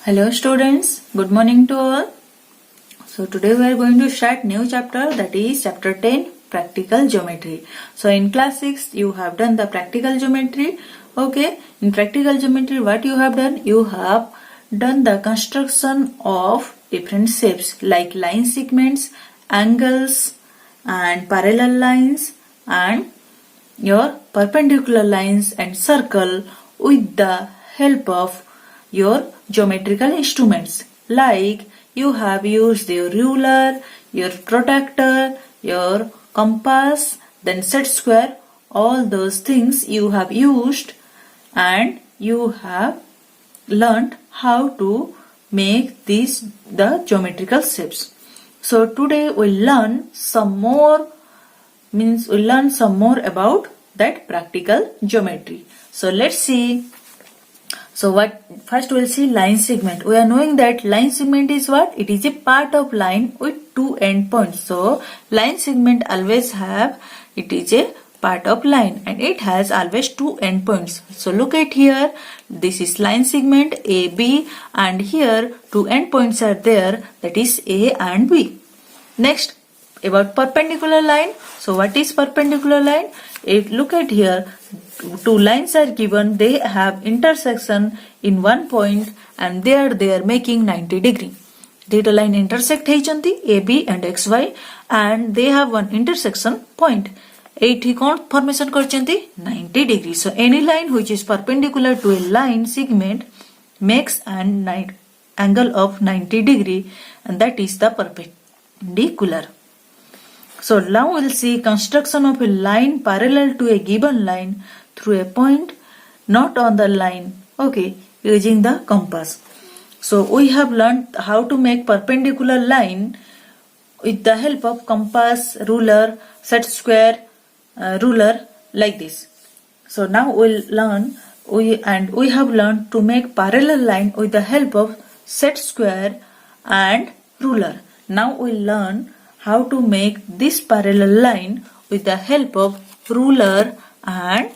Hello students, good morning to all. So today we are going to start new chapter, that is chapter 10, practical geometry. So in class 6 you have done the practical geometry. Okay, in practical geometry what you have done? You have done the construction of different shapes like line segments, angles and parallel lines and your perpendicular lines and circle with the help of your geometrical instruments, like you have used your ruler, your protractor, your compass, then set square. All those things you have used and you have learned how to make these the geometrical shapes. So today we'll learn some more about that practical geometry. So let's see. So first we'll see line segment. We are knowing that line segment is what? It is a part of line with two endpoints. So line segment always have, it is a part of line and it has always two endpoints. So look at here, this is line segment AB and here two endpoints are there, that is A and B. Next, about perpendicular line. So what is perpendicular line? If look at here, two lines are given, they have intersection in one point and they are making 90 degree. Data line intersect ହେଇଛନ୍ତି AB and XY and they have one intersection point. ଏଇଠି କ'ଣ formation କରିଛନ୍ତି 90 degree. So any line which is perpendicular to a line segment makes an angle of 90 degree and that is the perpendicular. So now we'll see construction of a line parallel to a given line through a point not on the line, okay, using the compass. So we have learned how to make perpendicular line with the help of compass, ruler, set square, ruler, like this. So now we have learned to make parallel line with the help of set square and ruler. Now we learn how to make this parallel line with the help of ruler and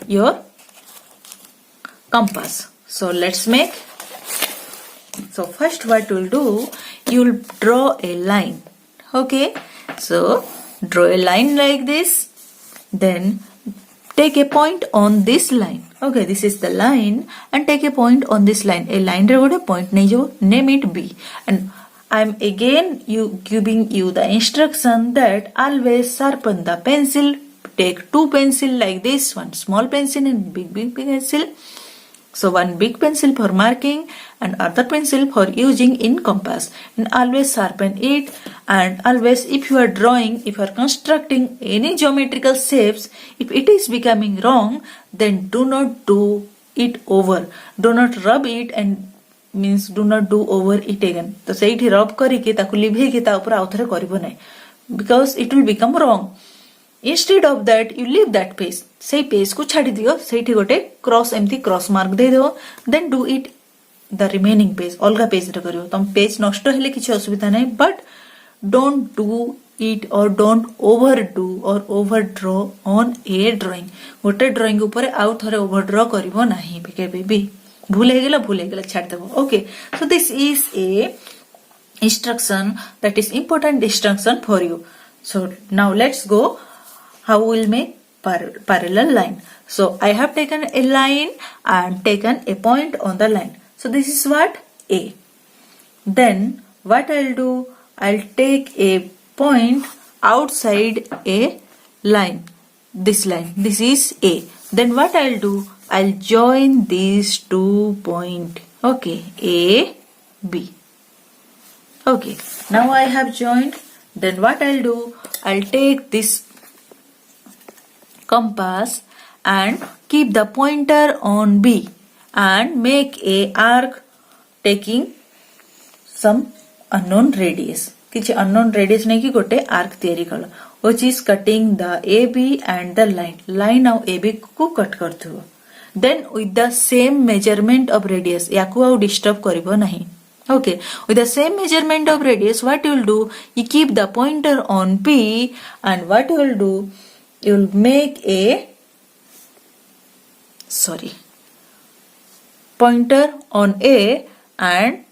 your compass. So let's make. So first what you'll do, you'll draw a line. Okay, so draw a line like this, then take a point on this line. Okay, this is the line and take a point on this line. A line re gote point name it B, and I'm again giving you the instruction that always sharpen the pencil. Take two pencil like this, one small pencil and big pencil. So one big pencil for marking and other pencil for using in compass. And always sharpen it, and always if you are drawing, if you are constructing any geometrical shapes, if it is becoming wrong, then do not do it over. Do not rub it and means do not do over it again. So ସେଇଠି rub କରିକି ତାକୁ ଲିଭେଇକି ତା ଉପରେ ଆଉ ଥରେ କରିବ ନାହିଁ, because it will become wrong. Instead of that, you leave that page. ସେଇ page କୁ ଛାଡ଼ି ଦିଅ, ସେଇଠି ଗୋଟେ cross ଏମିତି cross mark ଦେଇଦେବ, then do it the remaining page. ଅଲଗା page ରେ କରିବ. ତମ page ନଷ୍ଟ ହେଲେ କିଛି ଅସୁବିଧା ନାହିଁ, but don't do it or don't overdo or overdraw on a drawing. ଗୋଟେ drawing ଉପରେ ଆଉ ଥରେ overdraw କରିବ ନାହିଁ କେବେ ବି. भूल ହେଇଗଲା ଛାଡ଼ିଦେବ. Okay, so this is a instruction, that is important instruction for you. So now let's go how we'll make parallel line. So I have taken a line and taken a point on the line. So this is what? A. Then what I'll do, I'll take a point outside a line. This line, this is A. Then what I'll do, I'll join these 2 points. Okay, A, B. Okay, now I have joined. Then what I'll do, I'll take this compass and keep the pointer on B and make a arc taking some unknown radius. କିଛି unknown radius ନେଇକି ଗୋଟେ arc ତିଆରି କଲ, which is cutting the AB and the line ଆଉ AB କୁ cut କରିଥିବ. Then with the same measurement of radius, ୟାକୁ ଆଉ disturb କରିବ ନାହିଁ. Okay, with the same measurement of radius, what you will do, you keep the pointer on P and what you will do, you will make a pointer on A and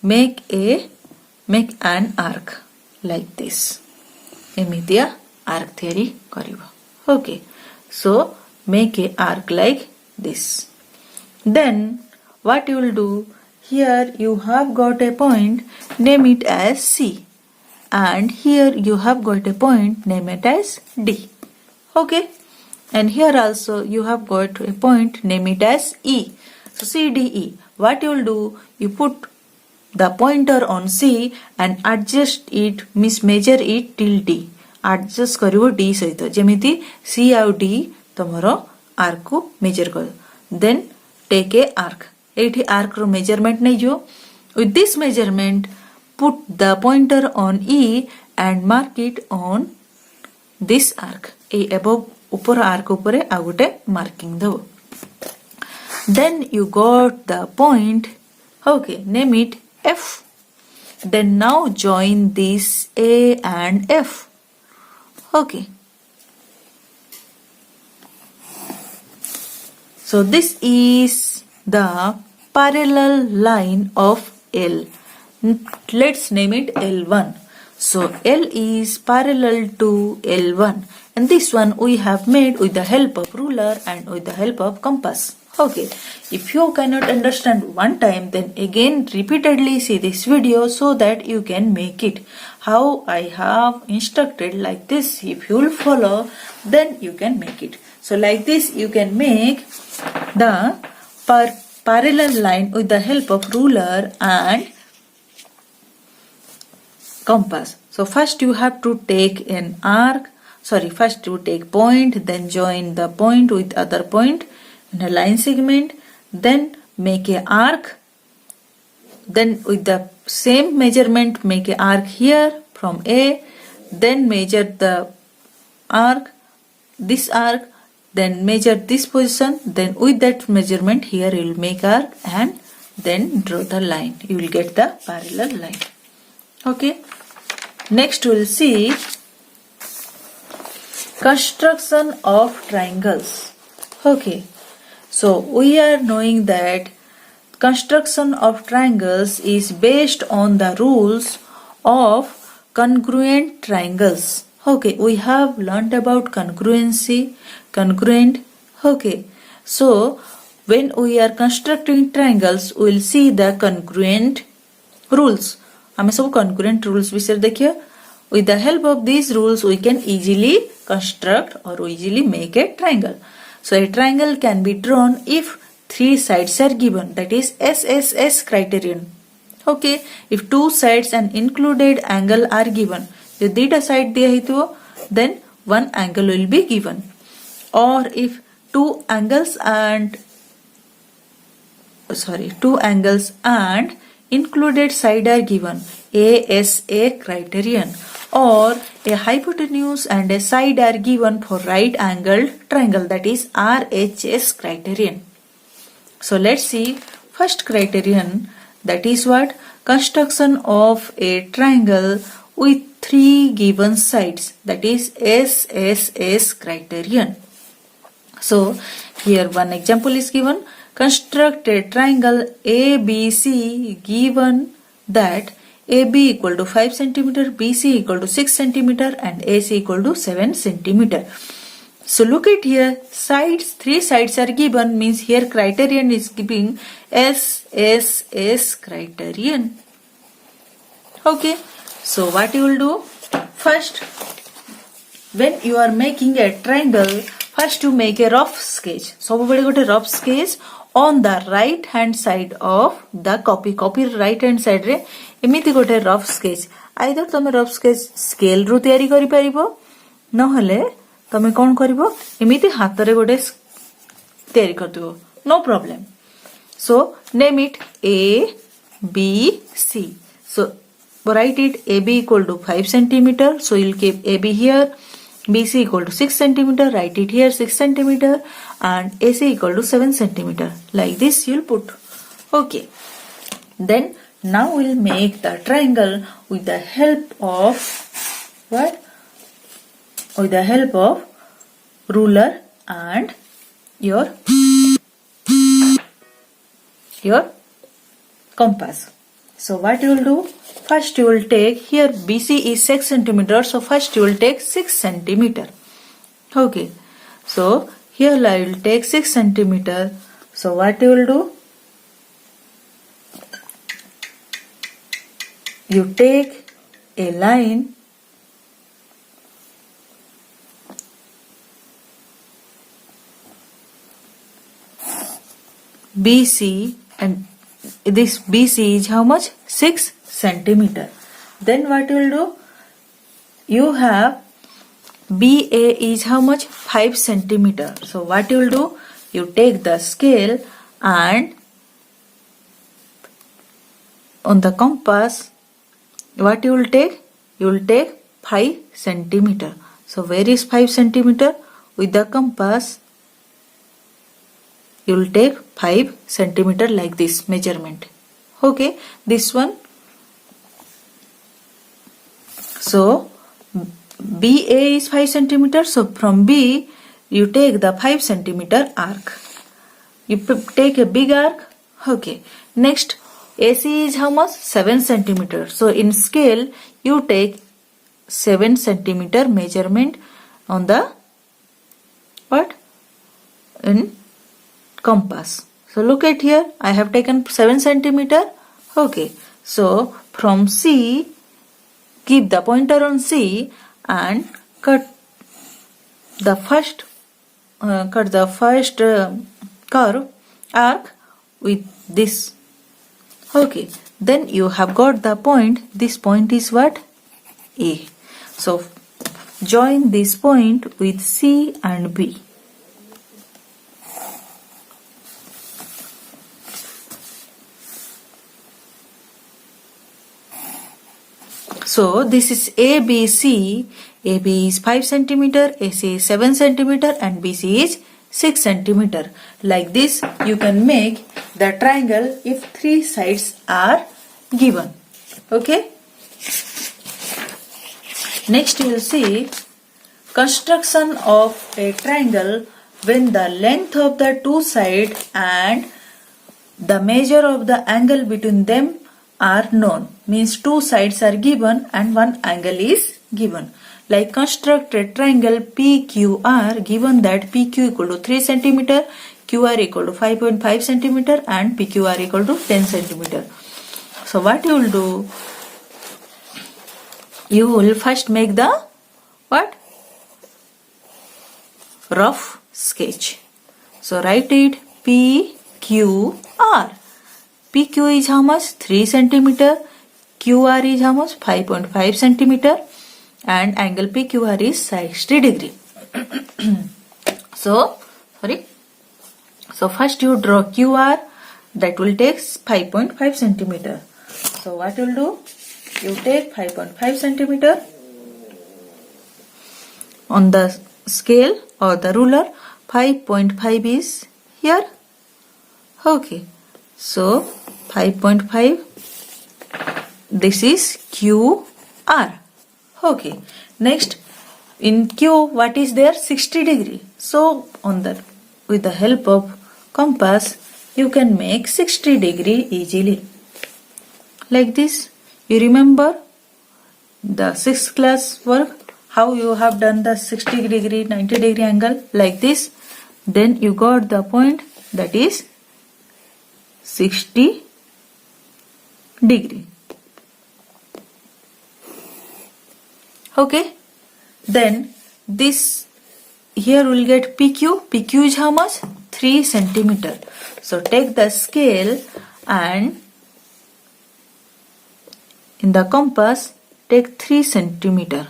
make an arc like this. Emitia arc theory kariba. Okay. So make a arc like this. Then what you will do, here you have got a point, name it as C, and here you have got a point, name it as D. Okay, and here also you have got a point, name it as E. So C, D, E. What you will do, you put the pointer on C and adjust it, measure it till D. Adjust करिवो D सहित जेमिति C आउ D तमरो arc को measure कर. Then take a arc. एठी arc रो measurement नहीं जो. With this measurement, put the pointer on E and mark it on this arc. A above ऊपर arc ऊपरे आ गोटे marking दो. Then you got the point. Okay, name it F. Then now join this A and F. Okay. So this is the parallel line of L. Let's name it L1. So L is parallel to L1, and this one we have made with the help of ruler and with the help of compass. Okay, if you cannot understand one time, then again repeatedly see this video so that you can make it. How I have instructed like this, if you will follow, then you can make it. So like this you can make the parallel line with the help of ruler and compass. So first you have to take an arc, first you take point, then join the point with other point in a line segment, then make a arc, then with the same measurement make a arc here from A, then measure the arc, this arc, then measure this position, then with that measurement here you will make arc and then draw the line. You will get the parallel line. Okay. Next we will see construction of triangles. Okay. So we are knowing that construction of triangles is based on the rules of congruent triangles. Okay, we have learnt about congruency, congruent. Okay, so when we are constructing triangles, we will see the congruent rules. हमें सब congruent rules विषय देखिए. With the help of these rules, we can easily construct or easily make a triangle. So a triangle can be drawn if three sides are given, that is SSS criterion. Okay, if two sides and included angle are given, if dita side दिया है तो then one angle will be given. Or if two angles and included side are given, ASA criterion. Or a hypotenuse and a side are given for right angled triangle, that is RHS criterion. So let's see first criterion, that is what? Construction of a triangle with three given sides, that is SSS criterion. So here one example is given. Construct a triangle ABC given that AB equal to 5 cm, BC equal to 6 cm and AC equal to 7 cm. So look at here, sides, three sides are given, means here criterion is giving SSS criterion. Okay, so what you will do? First, when you are making a triangle, first you make a rough sketch. So we got a rough sketch on the right hand side of the copy right hand side रे एमिति गोटे rough sketch. Either तमे rough sketch scale रु तयारी करि परिबो, नहले तमे कोन करिवो एमिति हाथ रे गोटे तयारी करदिवो, no problem. So name it A B C. So write it AB equal to 5 cm, so you'll keep AB here. BC equal to 6 cm, write it here 6 cm, and AC equal to 7 cm. Like this you'll put. Okay. Then now we'll make the triangle with the help of what? With the help of ruler and your your compass. So what you will do? First you will take, here BC is 6 centimeter, so first you will take 6 centimeter. Okay, so here I will take 6 centimeter. So what you will do? You take a line BC, and this BC is how much? 6 centimeter. Then what you will do? You have BA is how much? 5 centimeter. So what you will do? You take the scale and on the compass, what you will take? You will take 5 centimeter. So where is 5 centimeter? With the compass, you will take 5 centimeter like this measurement. Okay, this one. So BA is 5 centimeter. So from B, you take the 5 centimeter arc. You take a big arc. Okay. Next, AC is how much? 7 centimeter. So in scale, you take 7 centimeter measurement on the what? In compass. So look at here, I have taken 7 centimeter. Okay, so from C, keep the pointer on C and cut the first curve arc with this. Okay, then you have got the point. This point is what? A. So join this point with C and B. So this is ABC. AB is 5 centimeter, AC is 7 centimeter and BC is 6 centimeter. Like this you can make the triangle if 3 sides are given. Okay. Next you will see construction of a triangle when the length of the two sides and the measure of the angle between them are known. Means two sides are given and one angle is given. Like construct a triangle PQR, given that PQ equal to 3 centimeter, QR equal to 5.5 centimeter and PQR equal to 10 centimeter. So what you will do? You will first make the what? Rough sketch. So write it PQR. PQ is how much? 3 centimeter. QR is how much? 5.5 centimeter. And angle PQR is 60 degree. So first you draw QR, that will take 5.5 centimeter. So what you will do? You take 5.5 centimeter on the scale or the ruler. 5.5 is here. Okay. So 5.5, this is QR. Okay. Next, in Q, what is there? 60 degree. So with the help of compass, you can make 60 degree easily. Like this. You remember the 6th class work? How you have done the 60 degree, 90 degree angle? Like this. Then you got the point, that is 60 degree. Okay. Then this here we will get PQ. PQ is how much? 3 centimeter. So take the scale and in the compass take 3 centimeter.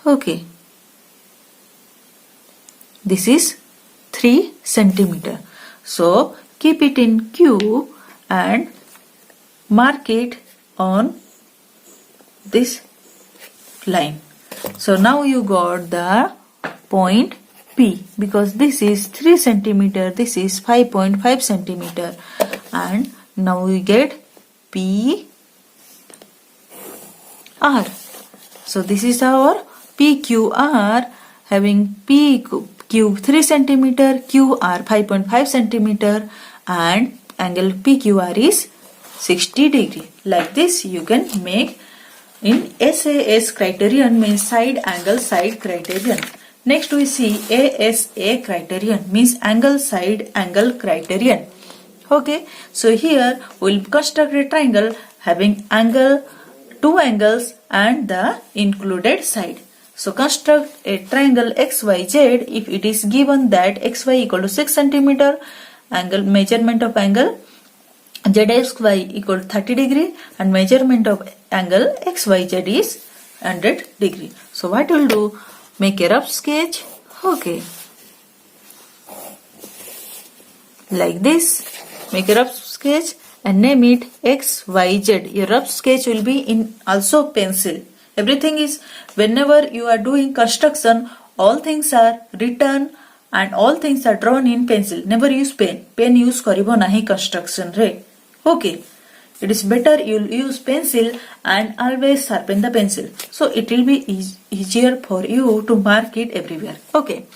Okay. This is 3 centimeter. So keep it in Q and mark it on this line. So now you got the point P, because this is 3 centimeter, this is 5.5 centimeter, and now we get P R. So this is our PQR, having PQ 3 centimeter, QR 5.5 centimeter and angle PQR is 60 degree. Like this you can make in SAS criterion, means side angle side criterion. Next we see ASA criterion, means angle side angle criterion. Okay, so here we will construct a triangle having angle, two angles and the included side. So construct a triangle XYZ if it is given that XY equal to 6 cm, angle measurement of angle ZXY equal to 30 degree and measurement of angle XYZ is 100 degree. So what we'll do, make a rough sketch. Okay, like this, make a rough sketch and name it XYZ. Your rough sketch will be in also pencil. Everything is, whenever you are doing construction, all things are written and all things are drawn in pencil. Never use pen. Pen use karibo nahi construction re. Okay. It is better you will use pencil and always sharpen the pencil. So it will be easier for you to mark it everywhere. Okay.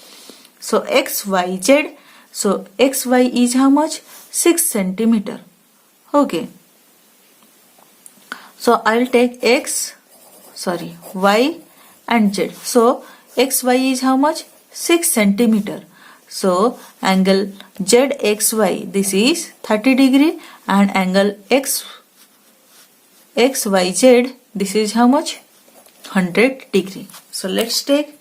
So XYZ. So XY is how much? 6 cm. Okay. So I will take Y and Z. So XY is how much? 6 cm. So angle ZXY, this is 30 degree and angle XYZ, this is how much? 100 degree. So let's take,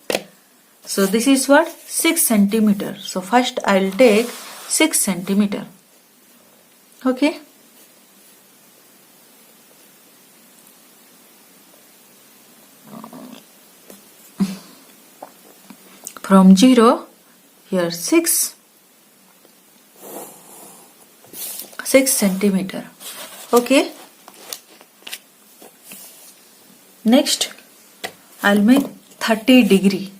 so this is what? 6 cm. So first I will take 6 cm. Okay. From 0, here 6 cm. Okay. Next, I'll make 30 degree.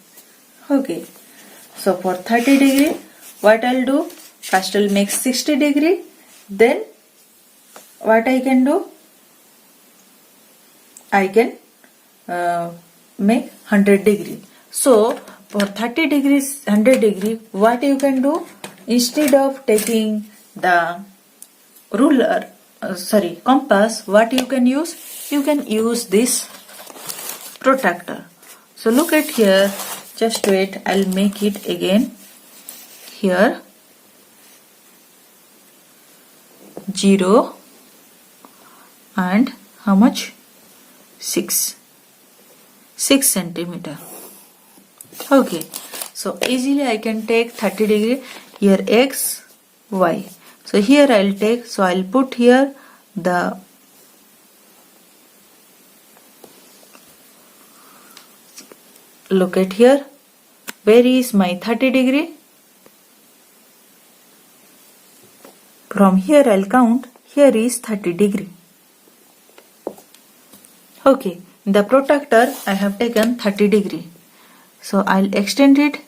Okay. So for 30 degree, what I'll do? First I'll make 60 degree. Then what I can do? I can make 100 degree. So for 30 degrees, 100 degree, what you can do? Instead of taking the ruler, compass, what you can use? You can use this protractor. So look at here, just wait, I'll make it again. Here 0 and how much? 6 cm. Okay, so easily I can take 30 degree. Here X, Y. So here I'll take, so I'll put here the look at here. Where is my 30 degree? From here I'll count. Here is 30 degree. Okay, in the protractor I have taken 30 degree. So I'll extend it.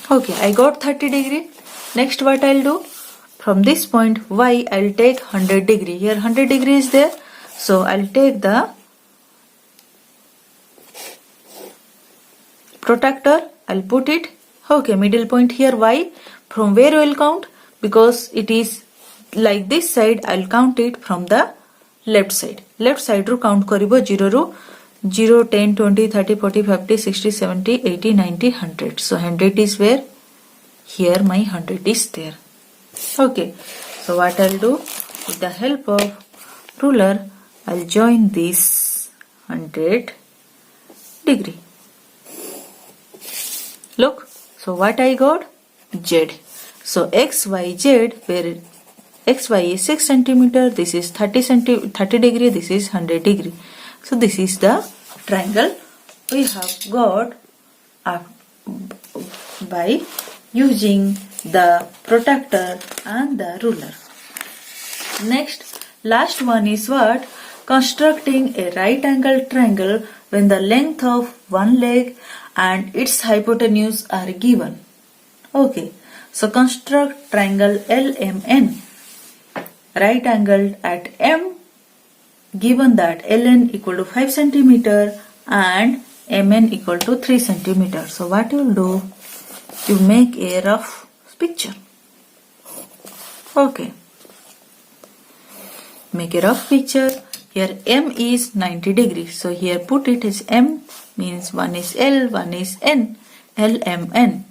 Okay, I got 30 degree. Next what I'll do? From this point Y, I'll take 100 degree. Here 100 degree is there. So I'll take the protractor. I'll put it. Okay, middle point here Y. From where I will count? Because it is like this side, I'll count it from the left side. Left side ru count karibo 0 ru 0, 10, 20, 30, 40, 50, 60, 70, 80, 90, 100. So 100 is where? Here my 100 is there. Okay. So what I'll do? With the help of ruler, I'll join this 100 degree. Look. So what I got? Z. So X, Y, Z, where XY is 6 cm, this is 30 degree, this is 100 degree. So this is the triangle we have got by using the protractor and the ruler. Next, last one is what? Constructing a right angle triangle when the length of one leg and its hypotenuse are given. Okay, so construct triangle LMN, right angled at M, given that ln equal to 5 cm and mn equal to 3 cm. So what you will do? You make a rough picture. Okay. Make a rough picture. Here M is 90 degrees. So here put it as M, means one is L, one is N. LMN.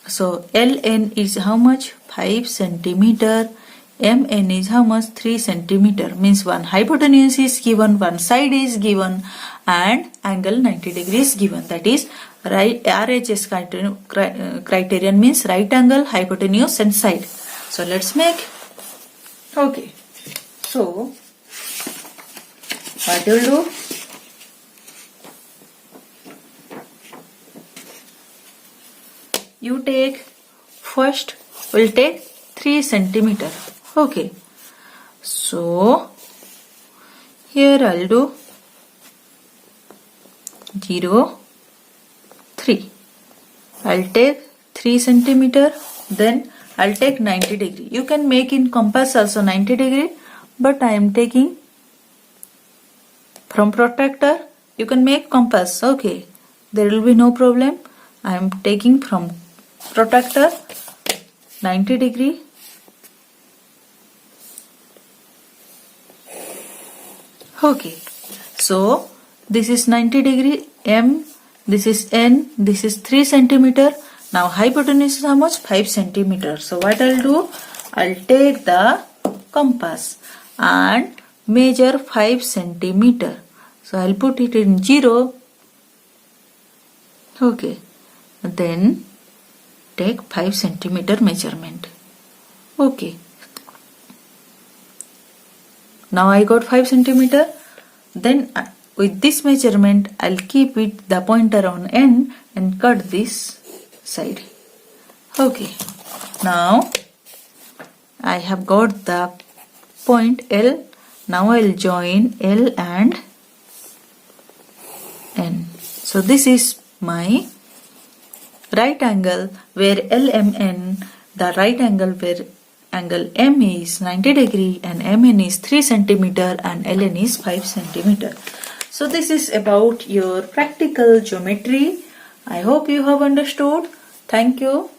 So LN is how much? 5 centimeter. MN is how much? 3 centimeter. Means one hypotenuse is given, one side is given, and angle 90 degrees given. That is right RHS criterion means right angle, hypotenuse and side. So let's make. Okay. So what you'll do? You take first, we'll take 3 centimeter. Okay. So here I'll do 0, 3. I'll take 3 centimeter. Then I'll take 90 degree. You can make in compass also 90 degree, but I am taking from protractor. You can make compass. Okay. There will be no problem. I am taking from protractor 90 degree. Okay, so this is 90 degree M, this is N, this is 3 centimeter. Now hypotenuse is how much? 5 centimeter. So what I'll do? I'll take the compass and measure 5 centimeter. So I'll put it in 0. Okay, then take 5 centimeter measurement. Okay. Now I got 5 centimeter. Then with this measurement, I'll keep it the pointer on N and cut this side. Okay. Now I have got the point L. Now I'll join L and N. So this is my right angle where LMN, the right angle where angle M is 90 degree and MN is 3 centimeter and LN is 5 centimeter. So this is about your practical geometry. I hope you have understood. Thank you.